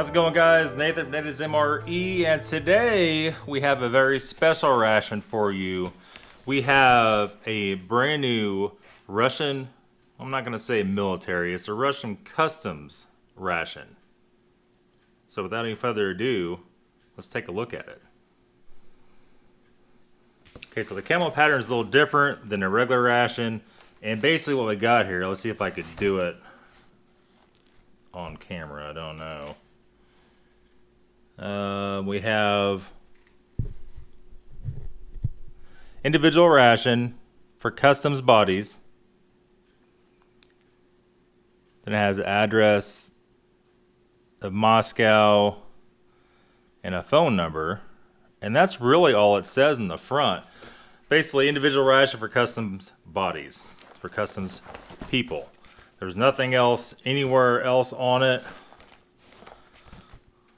How's it going, guys? Nathan's MRE, and today we have a very special ration for you. We have a brand new Russian, I'm not going to say military, it's a Russian customs ration. So without any further ado, let's take a look at it. Okay, so the camo pattern is a little different than a regular ration, and basically what we got here, let's see if I could do it on camera, I don't know. We have individual ration for customs bodies. Then it has the address of Moscow and a phone number. And that's really all it says in the front. Basically, individual ration for customs bodies, for customs people. There's nothing else anywhere else on it.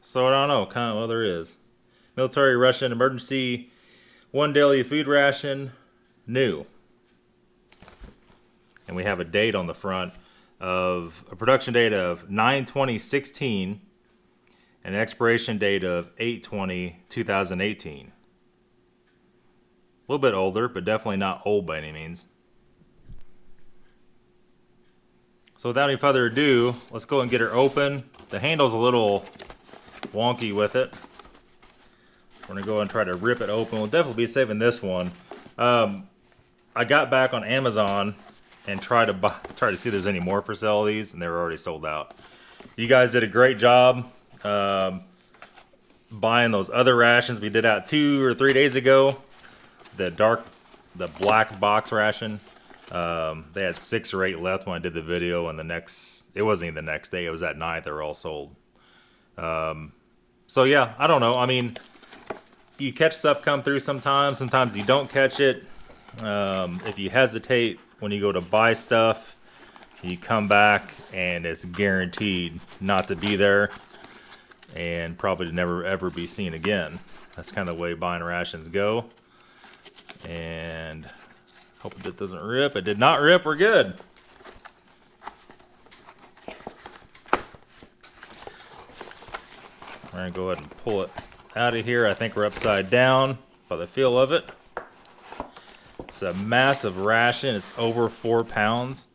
So I don't know, kind of, well, there is. Military Russian emergency, 1 daily food ration, new. And we have a date on the front of a production date of 9/20/16 and an expiration date of 8/20/2018. A little bit older, but definitely not old by any means. So without any further ado, let's go and get her open. The handle's a little wonky with it. We're gonna go and try to rip it open. We'll definitely be saving this one. I got back on Amazon and tried to see if there's any more for sale of these, and they were already sold out. You guys did a great job buying those other rations we did out 2 or 3 days ago. The black box ration. They had 6 or 8 left when I did the video, and it wasn't even the next day, it was that night they were all sold. So yeah, I don't know. I mean, you catch stuff come through sometimes you don't catch it. If you hesitate when you go to buy stuff, you come back and it's guaranteed not to be there and probably never ever be seen again. That's kind of the way buying rations go. And hope it doesn't rip. It did not rip. We're good. We're going to go ahead and pull it out of here. I think we're upside down by the feel of it. It's a massive ration. It's over 4 pounds.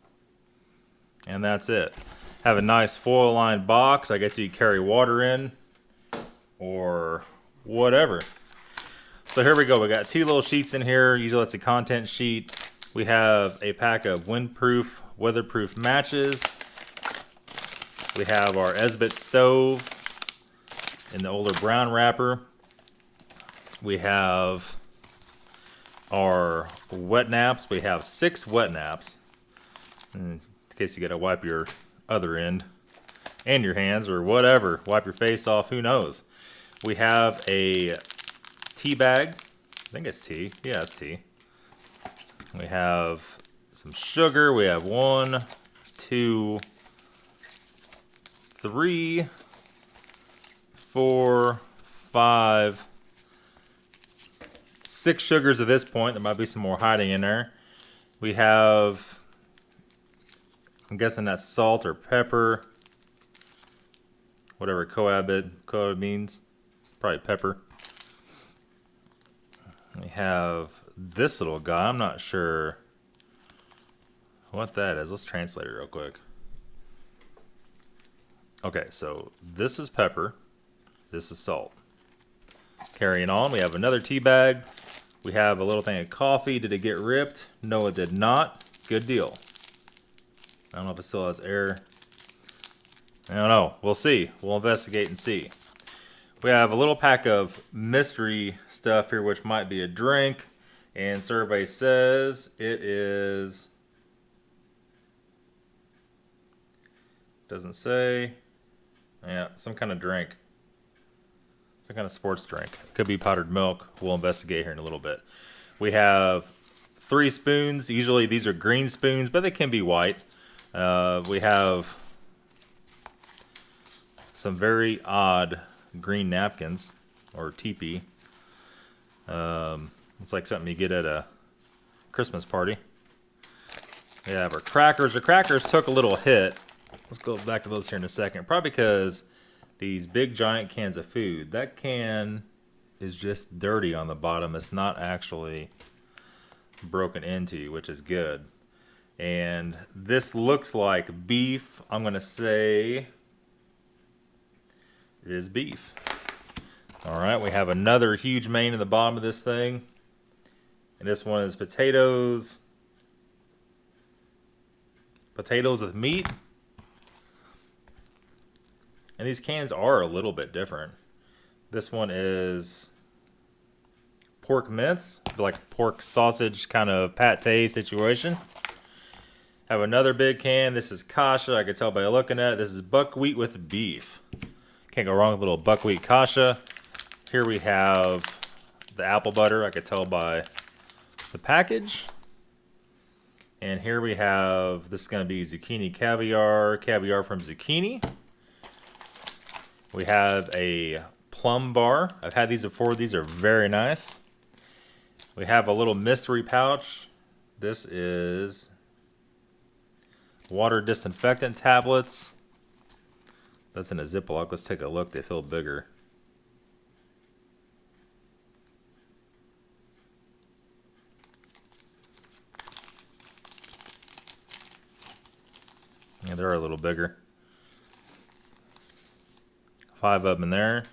And that's it. Have a nice foil-lined box. I guess you carry water in or whatever. So here we go. We got 2 little sheets in here. Usually that's a content sheet. We have a pack of windproof, weatherproof matches. We have our Esbit stove in the older brown wrapper. We have our wet naps. We have 6 wet naps, in case you gotta wipe your other end and your hands or whatever. Wipe your face off, who knows. We have a tea bag. I think it's tea. Yeah, it's tea. We have some sugar. We have 1, 2, 3, 4, 5, 6 sugars at this point. There might be some more hiding in there. We have, I'm guessing that's salt or pepper, whatever coab means, probably pepper. We have this little guy. I'm not sure what that is. Let's translate it real quick. Okay, so this is pepper. This is salt. Carrying on, we have another tea bag. We have a little thing of coffee. Did it get ripped? No, it did not. Good deal. I don't know if it still has air. I don't know. We'll see. We'll investigate and see. We have a little pack of mystery stuff here, which might be a drink. And survey says it is... Doesn't say. Yeah, some kind of drink. Some kind of sports drink. Could be powdered milk. We'll investigate here in a little bit. We have 3 spoons. Usually these are green spoons, but they can be white. We have some very odd green napkins, or teepee. It's like something you get at a Christmas party. We have our crackers. The crackers took a little hit. Let's go back to those here in a second. Probably because these big giant cans of food. That can is just dirty on the bottom. It's not actually broken into, which is good. And this looks like beef. I'm gonna say it is beef. All right, we have another huge main in the bottom of this thing. And this one is potatoes. Potatoes with meat. And these cans are a little bit different. This one is pork mince, like pork sausage kind of pate situation. Have another big can. This is Kasha. I can tell by looking at it. This is buckwheat with beef. Can't go wrong with a little buckwheat Kasha. Here we have the apple butter. I could tell by the package. And here we have, this is going to be zucchini caviar, caviar from zucchini. We have a plum bar. I've had these before. These are very nice. We have a little mystery pouch. This is water disinfectant tablets. That's in a Ziploc. Let's take a look. They feel bigger. Yeah, they're a little bigger. 5 of them in there.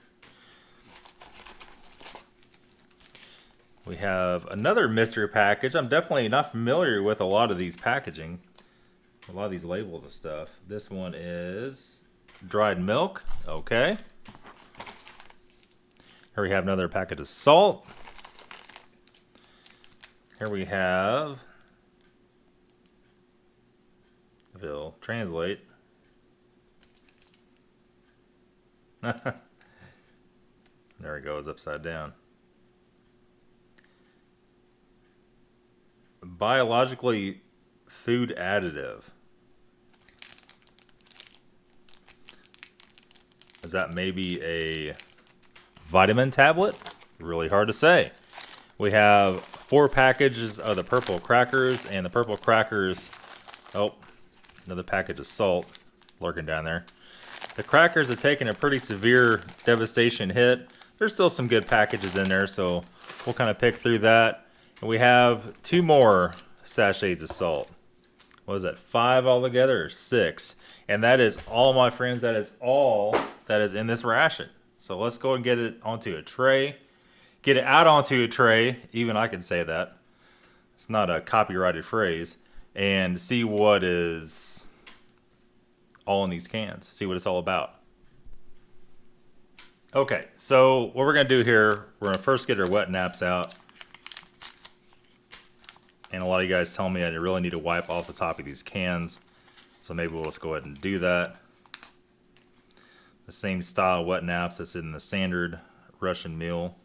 We have another mystery package. I'm definitely not familiar with a lot of these packaging. A lot of these labels and stuff. This one is dried milk. Okay. Here we have another packet of salt. Here we have, if it'll translate. There it goes, upside down. Biologically food additive. Is that maybe a vitamin tablet? Really hard to say. We have 4 packages of the purple crackers, and the purple crackers, oh, another package of salt lurking down there. The crackers have taken a pretty severe devastation hit. There's still some good packages in there, so we'll kind of pick through that. And we have 2 more sachets of salt. What is that, 5 altogether or 6? And that is all, my friends. That is all that is in this ration. So let's go and get it onto a tray. Get it out onto a tray. Even I can say that. It's not a copyrighted phrase. And see what is all in these cans. See what it's all about. Okay, so what we're going to do here, we're going to first get our wet naps out. And a lot of you guys tell me I really need to wipe off the top of these cans. So maybe we'll just go ahead and do that. The same style wet naps that's in the standard Russian meal.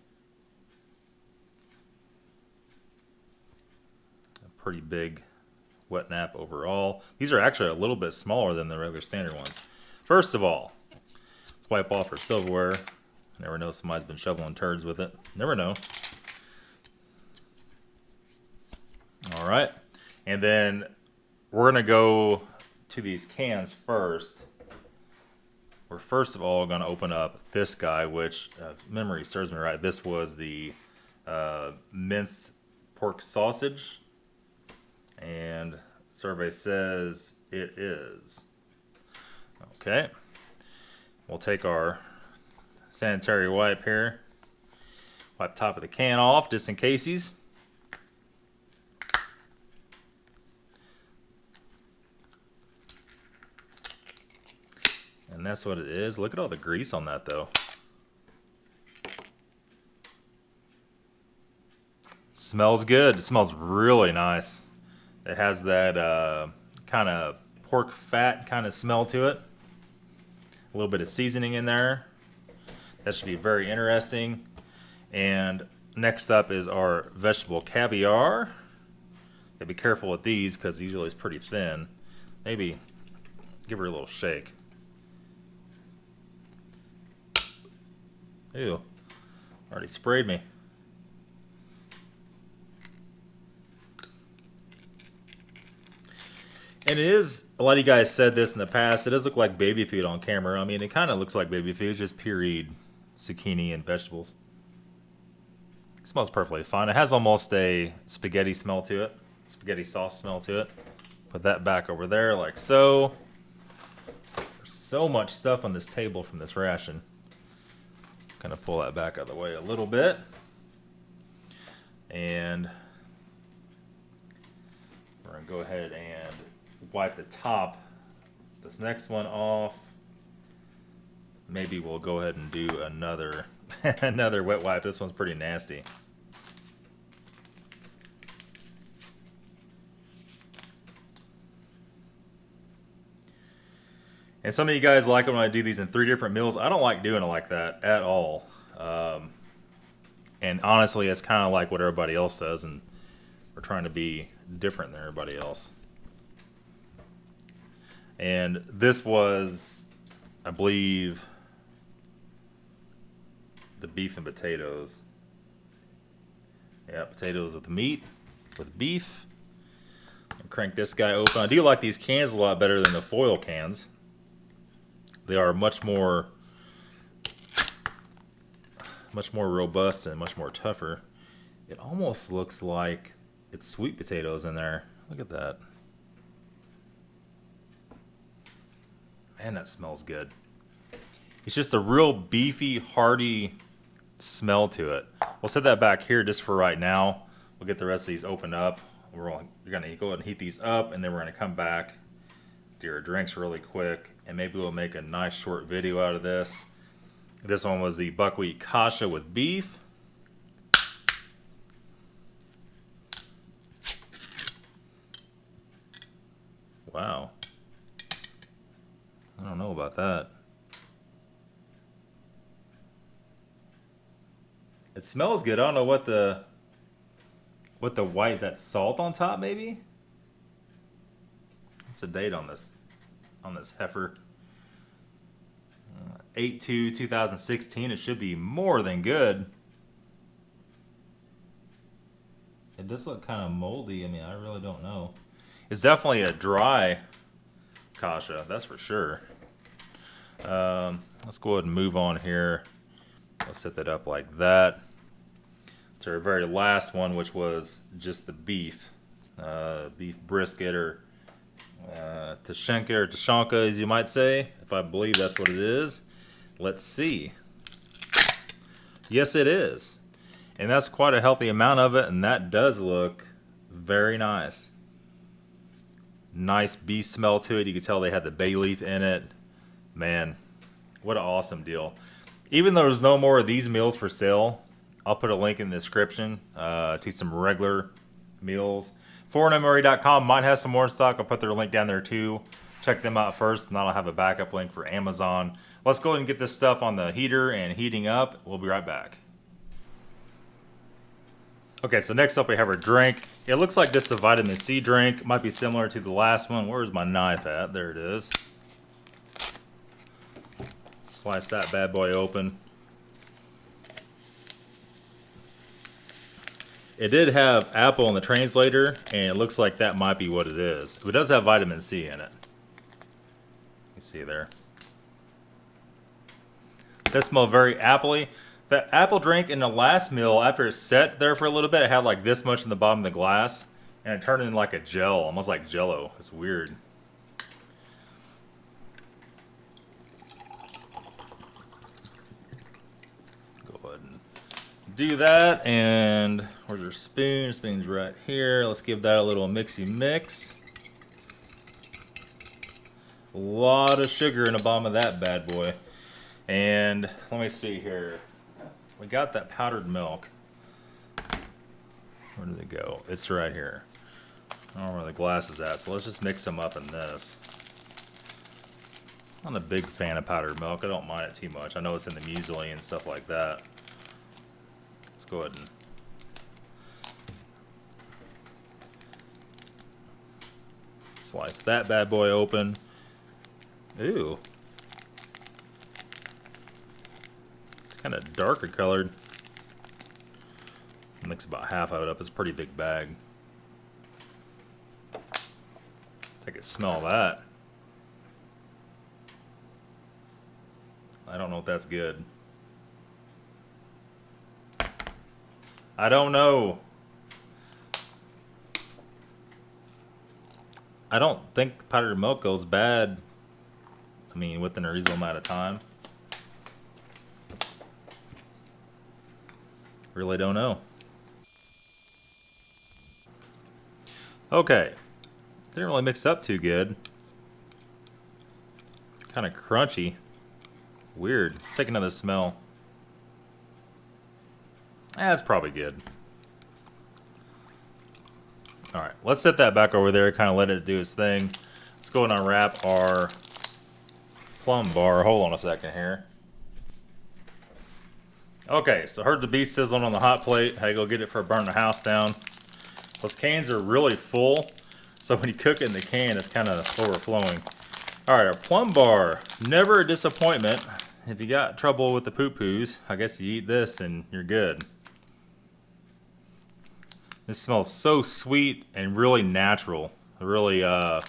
A pretty big wet nap overall. These are actually a little bit smaller than the regular standard ones. First of all, let's wipe off our silverware. Never know, somebody's been shoveling turds with it. Never know. All right, and then we're gonna go to these cans first. We're first of all gonna open up this guy, which, if memory serves me right, this was the minced pork sausage, and survey says it is. Okay, we'll take our sanitary wipe here, wipe top of the can off just in casesies. And that's what it is. Look at all the grease on that, though. Smells good. It smells really nice. It has that kind of pork fat kind of smell to it. A little bit of seasoning in there. That should be very interesting. And next up is our vegetable caviar. Gotta be careful with these because usually it's pretty thin. Maybe give her a little shake. Ew, already sprayed me. And it is, a lot of you guys said this in the past, it does look like baby food on camera. I mean, it kind of looks like baby food, just pureed zucchini and vegetables. It smells perfectly fine. It has almost a spaghetti smell to it, spaghetti sauce smell to it. Put that back over there like so. There's so much stuff on this table from this ration. Kind of pull that back out of the way a little bit. And we're going to go ahead and wipe the top this next one off. Maybe we'll go ahead and do another another wet wipe. This one's pretty nasty. And some of you guys like it when I do these in 3 different meals. I don't like doing it like that at all. And honestly, it's kind of like what everybody else does, and we're trying to be different than everybody else. And this was, I believe, the beef and potatoes. Yeah, potatoes with meat, with beef. And crank this guy open. I do like these cans a lot better than the foil cans. They are much more robust and much more tougher. It almost looks like it's sweet potatoes in there. Look at that. Man, that smells good. It's just a real beefy, hearty smell to it. We'll set that back here just for right now. We'll get the rest of these opened up. We're going to go ahead and heat these up, and then we're going to come back, do our drinks really quick, and maybe we'll make a nice short video out of this. This one was the buckwheat kasha with beef. Wow. I don't know about that. It smells good. I don't know what the white is. That salt on top, maybe? What's the date on this heifer? 8/2/2016. It should be more than good. It does look kind of moldy. I mean, I really don't know. It's definitely a dry kasha, that's for sure. Let's go ahead and move on here. Let's set that up like that. To our very last one, which was just the beef. Beef brisket, or Tashenka, or Tashanka, as you might say, if I believe that's what it is. Let's see. Yes, it is. And that's quite a healthy amount of it, and that does look very nice. Nice beef smell to it. You can tell they had the bay leaf in it. Man, what an awesome deal. Even though there's no more of these meals for sale, I'll put a link in the description to some regular meals. Foreign.MRE.com might have some more in stock. I'll put their link down there too. Check them out first, and I'll have a backup link for Amazon. Let's go ahead and get this stuff on the heater and heating up. We'll be right back. Okay, so next up we have our drink. It looks like this is a vitamin C drink. Might be similar to the last one. Where's my knife at? There it is. Slice that bad boy open. It did have apple in the translator, and it looks like that might be what it is. It does have vitamin C in it. You see there. That smells very appley. The apple drink in the last meal, after it set there for a little bit, it had like this much in the bottom of the glass, and it turned into like a gel, almost like Jello. It's weird. Go ahead and do that, and where's our spoon? Spoon's right here. Let's give that a little mixy mix. A lot of sugar in the bottom of that bad boy. And let me see here. We got that powdered milk. Where did it go? It's right here. I don't know where the glass is at, so let's just mix them up in this. I'm not a big fan of powdered milk. I don't mind it too much. I know it's in the muesli and stuff like that. Let's go ahead and slice that bad boy open. Ooh. It's kind of darker colored. Mix about half of it up. It's a pretty big bag. Take a smell of that. I don't know if that's good. I don't know. I don't think powdered milk goes bad. I mean, within a reasonable amount of time. Really don't know. Okay. Didn't really mix up too good. Kind of crunchy. Weird. Let's take another smell. That's probably good. Alright, let's set that back over there, kind of let it do its thing. Let's go and unwrap our plum bar. Hold on a second here. Okay, so heard the beef sizzling on the hot plate. Had to go get it for burning the house down. Those cans are really full, so when you cook it in the can, it's kind of overflowing. Alright, our plum bar. Never a disappointment. If you got trouble with the poo-poos, I guess you eat this and you're good. This smells so sweet and really natural. Really, I'm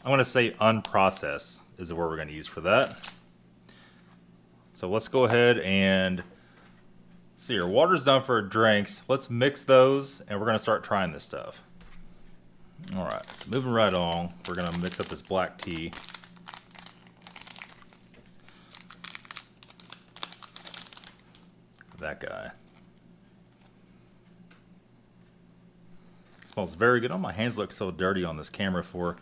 going to say unprocessed is the word we're going to use for that. So let's go ahead and see. Our water's done for drinks. Let's mix those and we're going to start trying this stuff. Alright, so moving right on, we're going to mix up this black tea. That guy. Smells very good. Oh, my hands look so dirty on this camera for.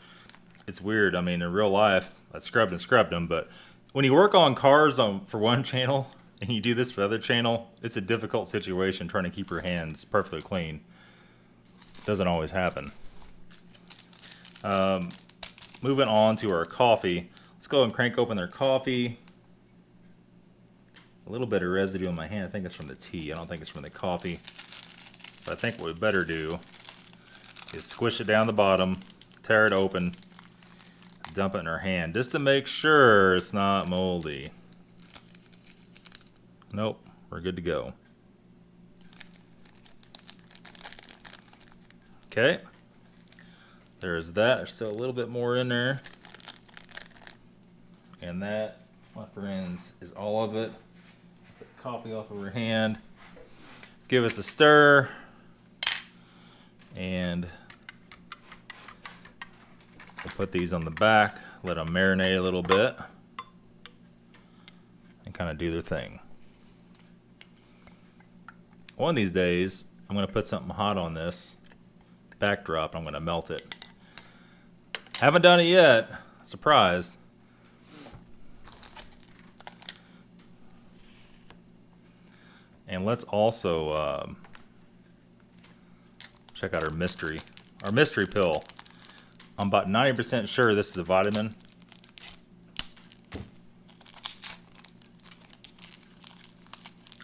It's weird. I mean, in real life, I scrubbed and scrubbed them, but when you work on cars for one channel and you do this for the other channel, it's a difficult situation trying to keep your hands perfectly clean. Doesn't always happen. Moving on to our coffee. Let's go and crank open their coffee. A little bit of residue on my hand. I think it's from the tea. I don't think it's from the coffee. But I think what we better do is squish it down the bottom, tear it open, dump it in our hand, just to make sure it's not moldy. Nope, we're good to go. Okay, there's that. There's still a little bit more in there. And that, my friends, is all of it. Get the coffee off of her hand. Give us a stir. And we'll put these on the back, let them marinate a little bit, and kind of do their thing. One of these days, I'm going to put something hot on this backdrop, and I'm going to melt it. Haven't done it yet. Surprised. And let's also check out our mystery pill. I'm about 90% sure this is a vitamin.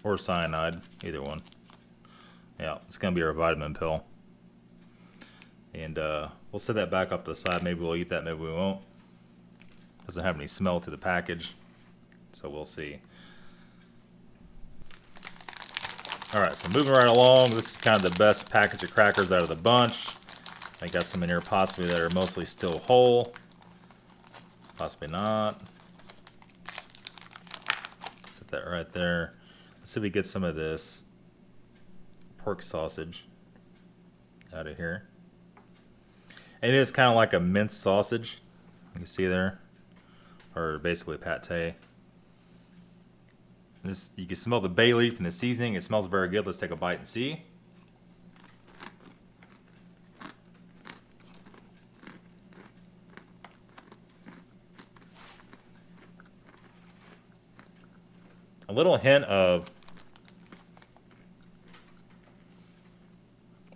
Or cyanide, either one. Yeah, it's gonna be our vitamin pill. And we'll set that back up to the side. Maybe we'll eat that, maybe we won't. Doesn't have any smell to the package, so we'll see. Alright, so moving right along, this is kind of the best package of crackers out of the bunch. I got some in here possibly that are mostly still whole. Possibly not. Set that right there. Let's see if we get some of this pork sausage out of here. And it is kind of like a minced sausage. You can see there. Or basically pate. You can smell the bay leaf and the seasoning. It smells very good. Let's take a bite and see. A little hint of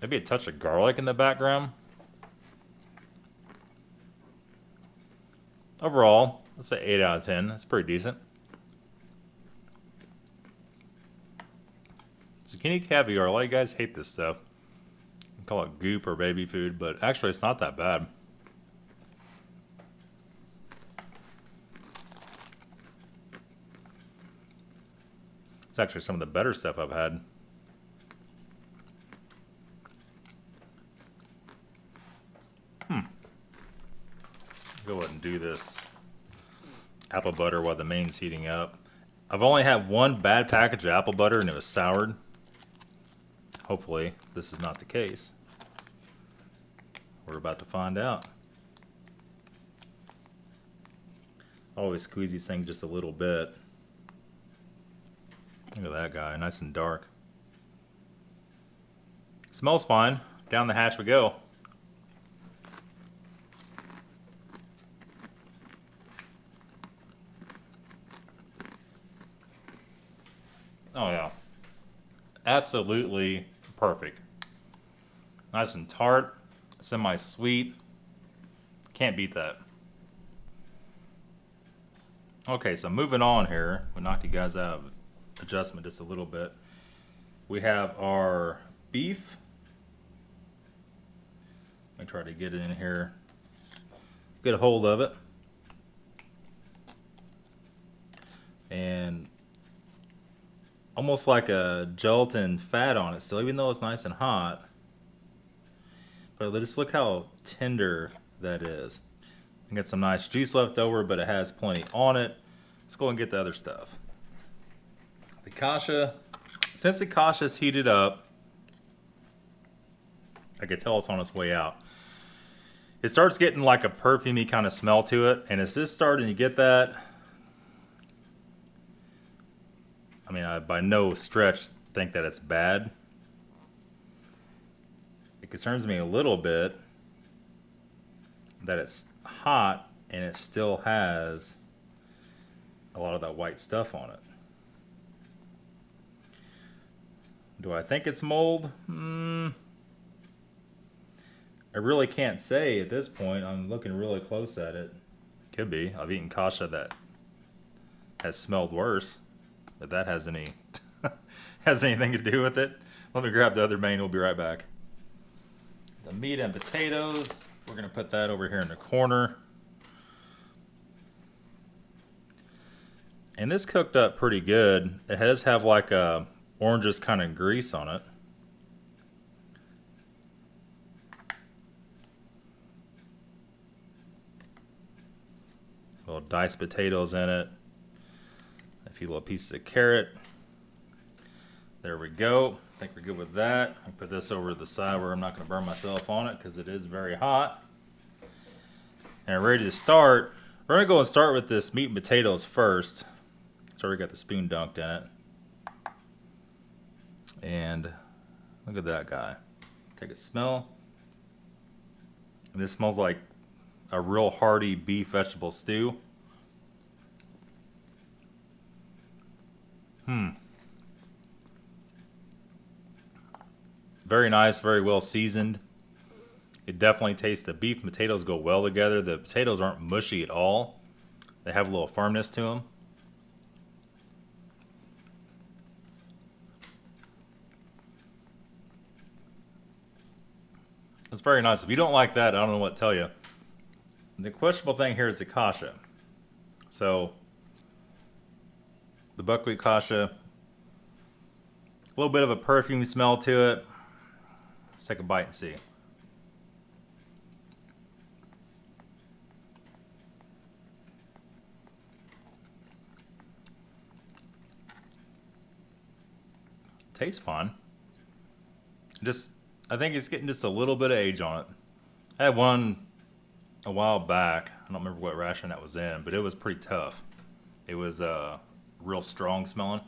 maybe a touch of garlic in the background. Overall, let's say 8 out of 10. That's pretty decent. Zucchini caviar. A lot of you guys hate this stuff. You call it goop or baby food, but actually it's not that bad. It's actually some of the better stuff I've had. Go ahead and do this apple butter while the main's heating up. I've only had one bad package of apple butter and it was soured. Hopefully this is not the case. We're about to find out. Always squeeze these things just a little bit. Look at that guy, nice and dark. Smells fine. Down the hatch we go. Oh yeah, absolutely perfect. Nice and tart, semi-sweet. Can't beat that. Okay, so moving on here. We knocked you guys out of adjustment just a little bit. We have our beef. Let me try to get it in here. Get a hold of it. And almost like a gelatin fat on it still, even though it's nice and hot. But just look how tender that is. I got some nice juice left over, but it has plenty on it. Let's go and get the other stuff. The Kasha, since the Kasha's heated up, I can tell it's on its way out. It starts getting like a perfumey kind of smell to it, and it's just starting to get that. I mean, I by no stretch think that it's bad. It concerns me a little bit that it's hot and it still has a lot of that white stuff on it. Do I think it's mold? I really can't say at this point. I'm looking really close at it. Could be. I've eaten Kasha that has smelled worse. If that has any has anything to do with it. Let me grab the other main. We'll be right back. The meat and potatoes. We're gonna put that over here in the corner. And this cooked up pretty good. It does have like a oranges kind of grease on it. Little diced potatoes in it. A few little pieces of carrot. There we go. I think we're good with that. I'll put this over to the side where I'm not going to burn myself on it because it is very hot. And we're ready to start. We're going to go and start with this meat and potatoes first. So we got the spoon dunked in it. And look at that guy. Take a smell. And this smells like a real hearty beef vegetable stew. Very nice, very well seasoned. It definitely tastes, the beef and potatoes go well together. The potatoes aren't mushy at all. They have a little firmness to them. It's very nice. If you don't like that, I don't know what to tell you. The questionable thing here is the Kasha. So, the buckwheat Kasha, a little bit of a perfume smell to it. Let's take a bite and see. Tastes fine. I think it's getting just a little bit of age on it. I had one a while back. I don't remember what ration that was in, but it was pretty tough. It was real strong smelling.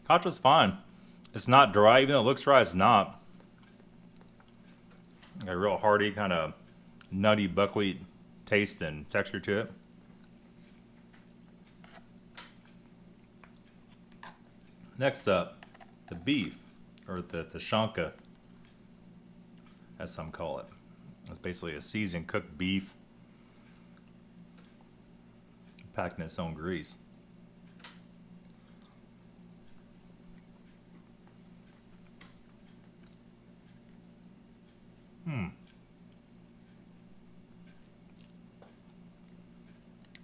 Kasha's fine. It's not dry, even though it looks dry, it's not. Got a real hearty, kind of nutty buckwheat taste and texture to it. Next up, the beef, or the shanka, as some call it. It's basically a seasoned cooked beef packed in its own grease.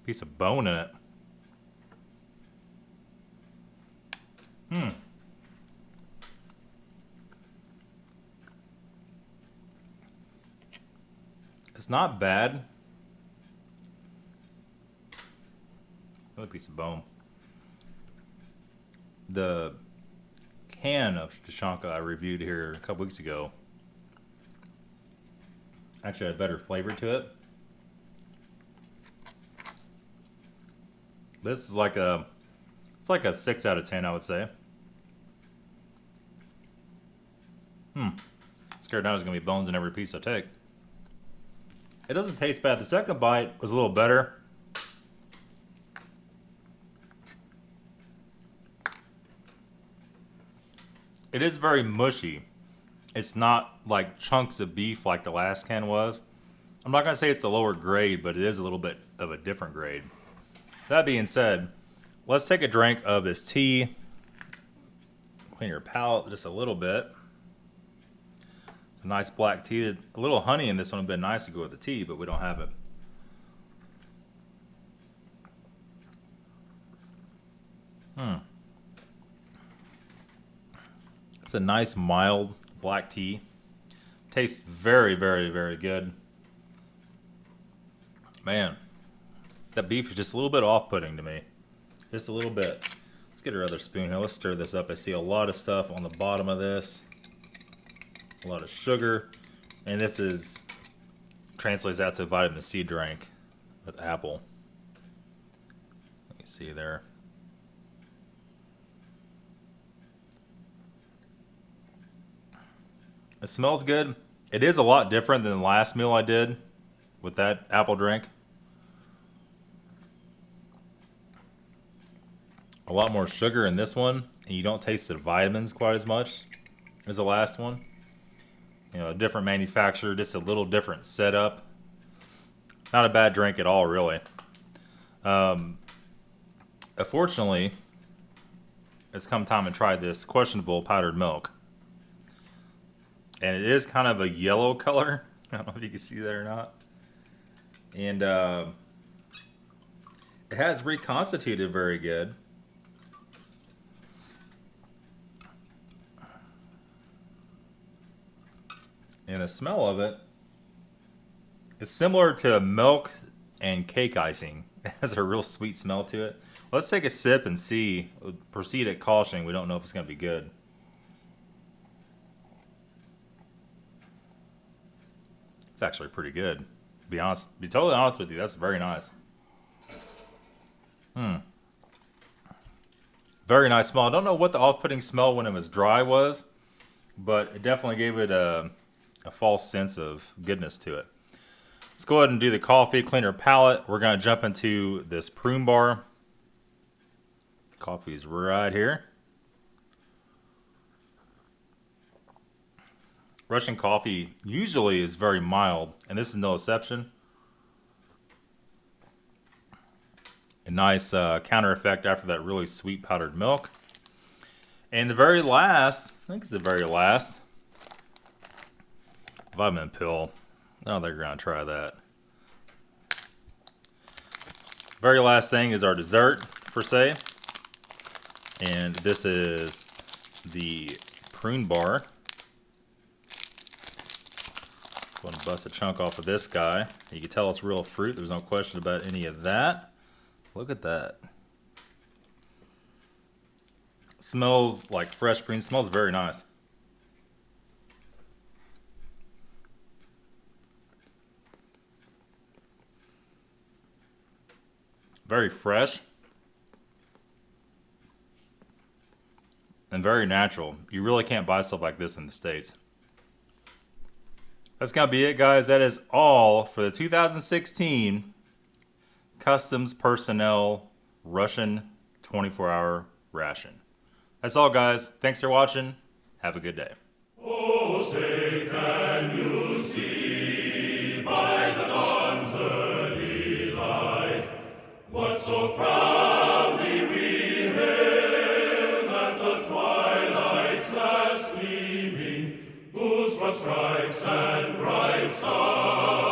Piece of bone in it. It's not bad. Another piece of bone. The can of Tashanka I reviewed here a couple weeks ago actually had a better flavor to it. This is like a, it's like a 6 out of 10, I would say. Scared now there's gonna be bones in every piece I take. It doesn't taste bad. The second bite was a little better. It is very mushy. It's not like chunks of beef like the last can was. I'm not gonna say it's the lower grade, but it is a little bit of a different grade. That being said, let's take a drink of this tea. Clean your palate just a little bit. A nice black tea. A little honey in this one would have been nice to go with the tea, but we don't have it. It's a nice mild black tea. Tastes very, very, very good. Man, that beef is just a little bit off-putting to me. Just a little bit. Let's get our other spoon here. Let's stir this up. I see a lot of stuff on the bottom of this. A lot of sugar. And this is translates out to vitamin C drink with apple. You see there. It smells good. It is a lot different than the last meal I did with that apple drink. A lot more sugar in this one, and you don't taste the vitamins quite as much as the last one. You know, a different manufacturer, just a little different setup. Not a bad drink at all, really. Unfortunately, it's come time to try this questionable powdered milk. And it is kind of a yellow color. I don't know if you can see that or not. And it has reconstituted very good. And the smell of it is similar to milk and cake icing. It has a real sweet smell to it. Let's take a sip and see. Proceed at caution. We don't know if it's going to be good. It's actually pretty good. To be honest, to be totally honest with you, that's very nice. Very nice smell. I don't know what the off-putting smell when it was dry was, but it definitely gave it a false sense of goodness to it. Let's go ahead and do the coffee, clean our palate. We're going to jump into this prune bar. Coffee's right here. Russian coffee usually is very mild, and this is no exception. A nice counter effect after that really sweet powdered milk. And the very last, I think it's the very last, vitamin pill. I don't think we're going to try that. Very last thing is our dessert, per se. And this is the prune bar. Going to bust a chunk off of this guy. You can tell it's real fruit. There's no question about any of that. Look at that. Smells like fresh prune. Smells very nice. Very fresh. And very natural. You really can't buy stuff like this in the States. That's going to be it, guys. That is all for the 2016 Customs Personnel Russian 24-hour ration. That's all, guys. Thanks for watching. Have a good day. Oh, say, can you see by the dawn's early light what so proudly we hailed at the twilight's last gleaming, whose broad stripes and bright stars